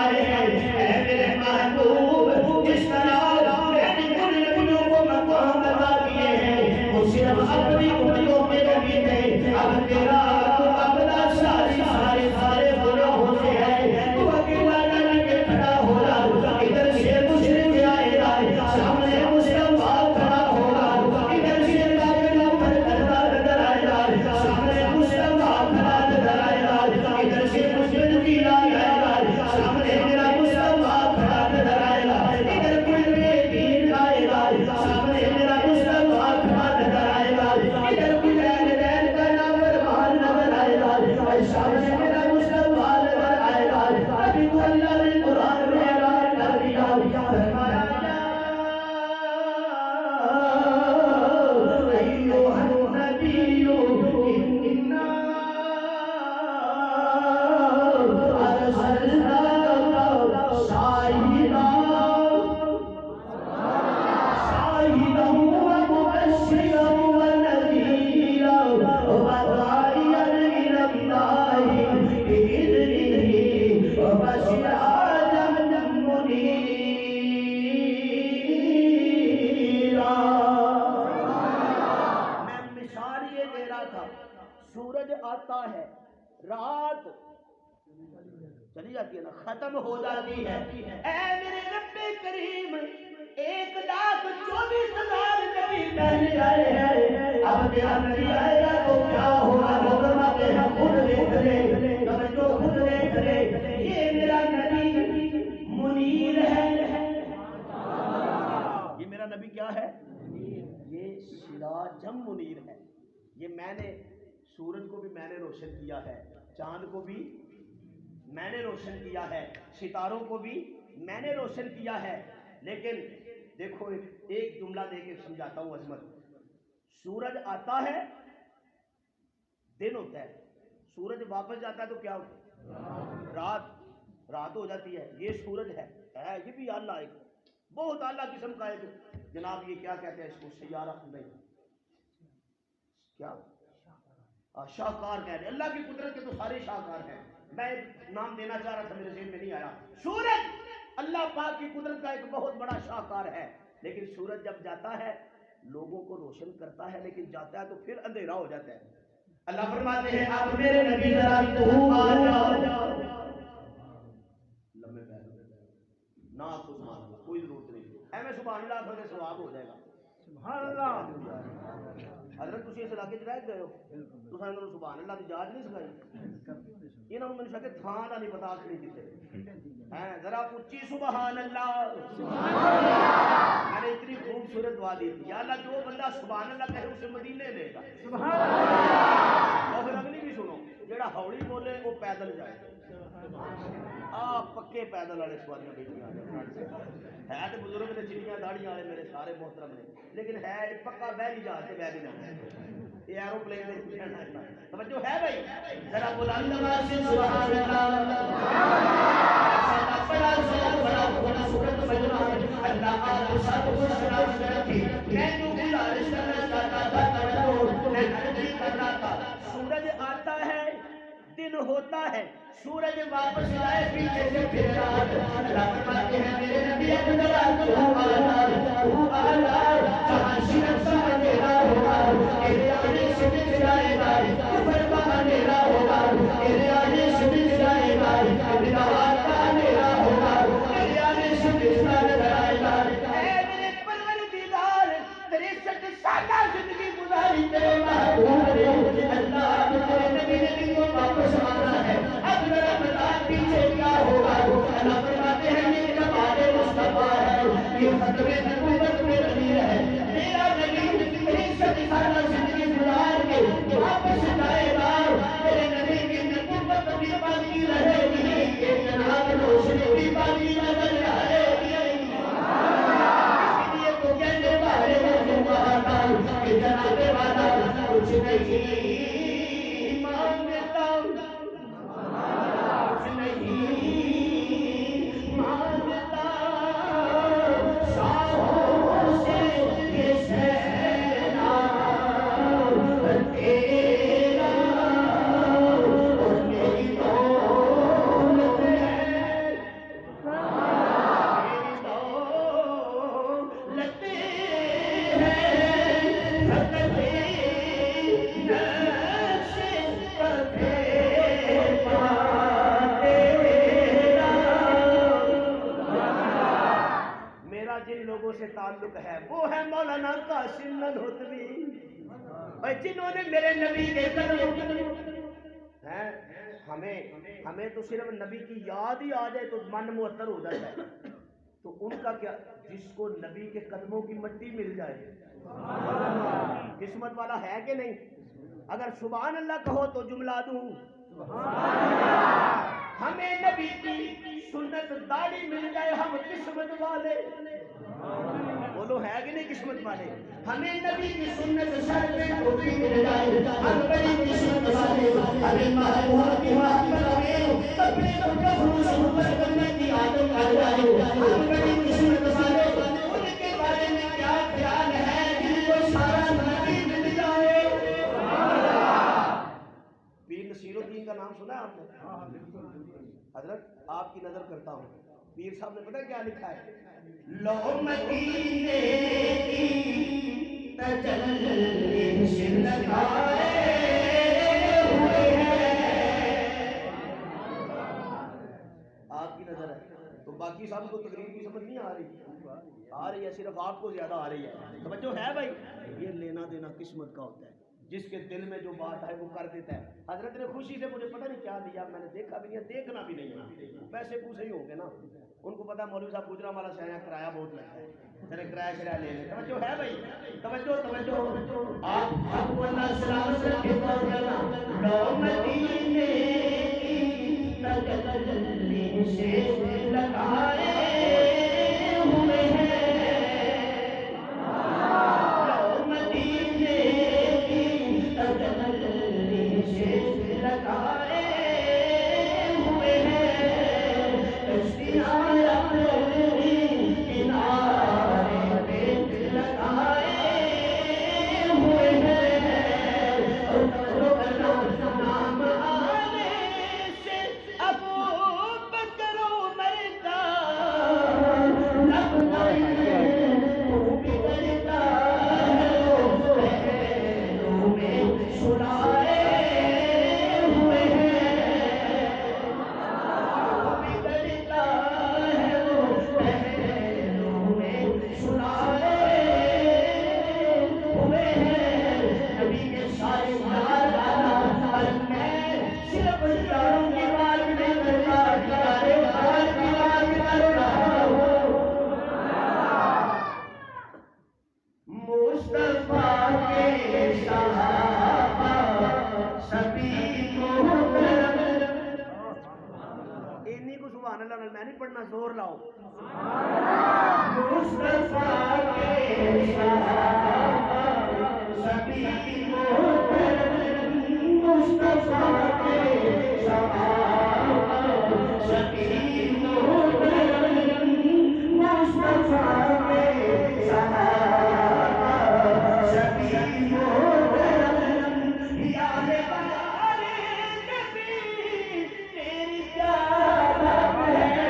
فرمائے ہیں اے میرے محبوب جس طرح میں نے ان نبیوں کو مقام عطا کیے ہیں وہ صرف اپنی امتوں کے نبی تھے، اب تیرا تو اپنا سارے گناہوں سے ہے، تو اکیلا کر کے کھڑا ہو رہا، ادھر سے مشرک آئے گا سامنے مصطفیٰ کھڑا ہوگا، ادھر سے کافر پر کرتا نظر آئے گا سامنے مصطفیٰ کھڑا نظر آئے گا، ادھر سے مشرک کی آئے گا سامنے میرا مصطفیٰ کھڑا نظر آئے گا، ادھر کوئی بے دین آئے گا سامنے میرا مصطفیٰ کھڑا نظر آئے گا، ادھر کوئی رین کا نافرمان نظر آئے گا سامنے میرا مصطفیٰ نظر آئے گا۔ ابھی تو اللہ نے قرآن میں اعلان کر دیا فرمایا ایھا النبی انا ارسلناک شاہدا ومبشرا ونذیرا وداعیا الی اللہ بإذنہ وسراجا منیرا۔ میں مثال یہ دے رہا تھا، سورج آتا ہے، رات چلی جاتی ہے نا، ختم ہو جاتی ہے، اے میرے رب کریم 1,24,000 نبی پہلے آئے ہیں، اب میرا نبی آئے گا تو کیا ہوگا؟ وہ فرماتے ہیں خود دیکھ لے، توجہ خود دیکھ لے، یہ میرا نبی منیر ہے، یہ میرا نبی کیا ہے؟ یہ سراجم منیر ہے، یہ میں نے سورج کو بھی میں نے روشن کیا ہے، چاند کو بھی میں نے روشن کیا ہے، ستاروں کو بھی میں نے روشن کیا ہے، لیکن دیکھو ایک جملہ دے کے سمجھاتا ہوں عظمت۔ سورج آتا ہے دن ہوتا ہے، سورج واپس جاتا ہے تو کیا ہوتا ہے؟ رات ہو جاتی ہے۔ یہ سورج ہے یہ بھی اللہ ایک بہت اعلیٰ قسم کا ایک جناب، یہ کیا کہتے ہیں اس کو؟ سیارہ نہیں کیا شاہکار کہتے ہیں، اللہ کی قدرت کے تو سارے شاہکار ہیں، میں ایک نام دینا چاہ رہا تھا میرے ذہن میں نہیں آیا۔ سورج اللہ پاک کی قدرت کا ایک بہت بڑا شاہکار ہے، لیکن سورج جب جاتا ہے لوگوں کو روشن کرتا ہے، لیکن جاتا ہے تو پھر اندھیرا ہو جاتا ہے۔ اللہ فرماتے ہیں اب میرے نبی ذرا تو آ جاؤ، لمبے پیر نہ تو سبحان اللہ کوئی ضرورت نہیں، میں سبحان اللہ پڑھنے ثواب ہو جائے گا۔ سبحان اللہ حضرت تسی اس علاقے چ رہ گئے ہو، تساں انہاں نوں سبحان اللہ دی یاد نہیں سکھائی، انہاں نوں میں شاید تھان دا نہیں پتا آخری کتے ہیں، ذرا اونچی سبحان اللہ سبحان اللہ۔ میں نے اتنی خوبصورت دعا دی تھی، یا اللہ جو بندہ سبحان اللہ کہے اسے مدینے لے گا، سبحان اللہ۔ اور پھر اگلی بھی سنو، جڑا ہولی بولے وہ پیدل جائے، پکے پیدل والے سواریاں بیٹھیاں ہے تو بزرگ نے چڑیاں داڑیاں والے میرے سارے محترم نے، لیکن ہے پکا بہلی جہاز سے بہ بھی نہ، یہ ایروپلین توجہ ہے بھائی، ذرا بلند آواز سے سبحان اللہ۔ بڑا خوبصورت مجمع اللہ آپ سب کو سلام کرتی، میں تو گزارش کرنا چاہتا تھا، توجہ میں عرض کر رہا تھا، سورج آتا ہے دن ہوتا ہے، سورج واپس آئے پیچھے سے پھر رات، اللہ فرماتے ہیں میرے نبی اندر تو آلہ جہاں شرک کا اندھیرا ہوگا تیرے آنے سے بھی جلائے گا، کفر کا اندھیرا ہوگا تیرے آنے سے بھی جلائے گا، بدعات کا اندھیرا ہوگا تیرے آنے سے بھی جلائے گا۔ اے میرے پروردگار 63 سالہ زندگی گزاری تیرے محبوب نے، اللہ تیرے نبی نے کو واپس آنا ہے، اب میرا بتا پیچھے کیا ہوگا؟ اللہ فرماتے ہیں یہ کمال مصطفیٰ ہے، یہ ختم نبوت میں نبی ہے، میرا نبی 63 سالہ زندگی گزار کے واپس جائے گا، میرے نبی کی نبوت بھی باقی رہے گی، یہ جناب روشنی بھی باقی نظر آئے گی، اسی لیے تو کہنے والے جو کہا کہ جناب والا کچھ نہیں مانگتا، کچھ نہیں مانگتا، شاہوں سے یہ سینا تعلق ہے وہ ہے مولانا قاسم نانوتوی، جنہوں نے میرے نبی کے قدم ہیں. ہمیں تو صرف نبی کی یاد ہی آ جائے تو من معطر ہو جاتا ہے، تو ان کا کیا، جس کو نبی کے قدموں کی مٹی مل جائے قسمت والا ہے کہ نہیں؟ اگر سبحان اللہ کہو تو جملہ دوں، ہمیں نبی کی سنت داڑھی مل جائے ہم قسمت والے، بولو ہے کہ نہیں قسمت والے؟ ہمیں نبی کی سنت سر پہ ٹوپی مل جائے ہم بڑی قسمت والے، ہمیں محبوب کی محبت میں کپڑے کو کفن صحبت کرنے کی عادت آ جائے ہم بڑی قسمت والے. ان کے بارے میں کیا خیال ہے جن کو سارا نبی مل جائے؟ پیر نصیر الدین کا نام سنا ہے آپ نے؟ حضرت آپ کی نظر کرتا ہوں، پیر صاحب نے پتہ کیا لکھا ہے؟ لو مدینے کی تجلی سے لگائے ہوئے ہیں. آپ کی نظر ہے تو باقی صاحب کو تقریر کی سمجھ نہیں آ رہی ہے، صرف آپ کو زیادہ آ رہی ہے. توجہ ہے بھائی، یہ لینا دینا قسمت کا ہوتا ہے، جس کے دل میں جو بات ہے وہ کر دیتا ہے. حضرت نے خوشی سے مجھے پتہ نہیں کیا دیا، میں نے دیکھا بھی نہیں ہے، دیکھنا بھی نہیں ہے، پیسے پوسے ہی ہوں گے نا، ان کو پتا مولوی صاحب گجرا والا سے آیا، کرایہ بہت لگتا ہے، چلے کرایہ شرایہ لے لیں. توجہ ہے بھائی، توجہ. آپ کو اللہ سلامت رکھے لو مدینے کی تجلی سے لگائے ہوئے ہیں، لو مدینے کی تجلی سے لگائے ہوئے ہیں، کنارے پہ لگائے ہوئے ہیں، نام آنے سے ابو بکر عمر کا لب تو بگڑتا ہے، پہلو میں سنائے ہوئے ہیں، بگڑتا ہے وہ پہلو میں سنائے ہوئے ہیں. نبی کے سارے یار آنا اور میں صرف یاروں کی بات میں دربار کی بات کر رہا ہوں. مصطفیٰ کے صحابہ سبھی محترم، انی کو سبحان اللہ میں نہیں پڑھنا، زور لاؤ. مصطفیٰ کے صحابہ سبھی محترم، مصطفیٰ کے صحابہ سبھی محترم، مصطفیٰ کے صحابہ سبھی محترم. یاد پیارے نبی تیری کیا بات ہے،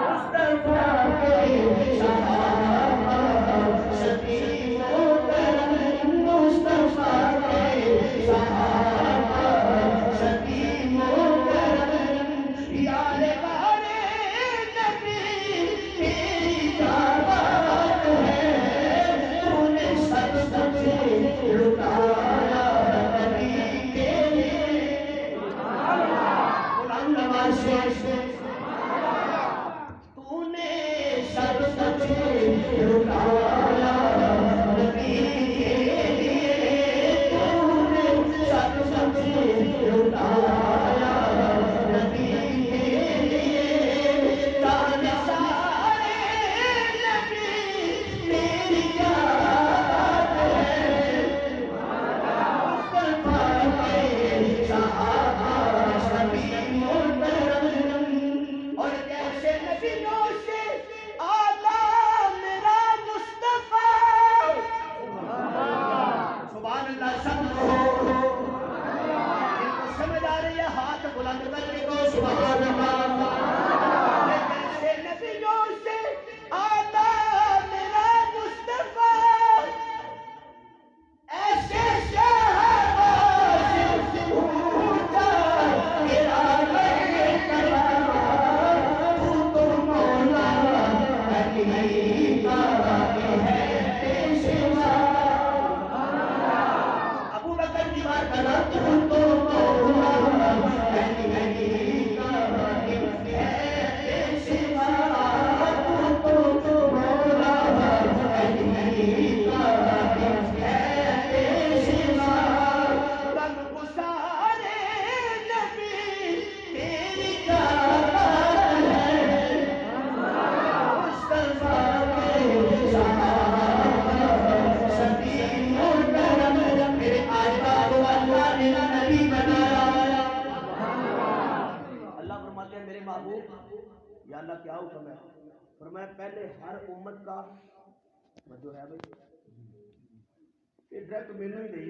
مصطفیٰ کے صحابہ سبھی محترم، مصطفیٰ کے صحابہ سبھی محترم. یاد پیارے نبی تیری کیا بات ہے، تو نے سب سے لٹایا نبی کے لیے. بلند آواز سے تو نے سب سے لٹایا نبی کے لیے، تو نے سب سے لٹایا نبی کے لیے. جان سارے نبی تیری کیا بات ہے، مصطفیٰ کے صحابہ سبھی محترم. اور جیسے نبیوں سے اعلیٰ بابو یا اللہ کیا حکم ہے؟ فرمایا پہلے ہر امت کا جو ہے بھائی یہ ڈائریکٹ مینو ہی نہیں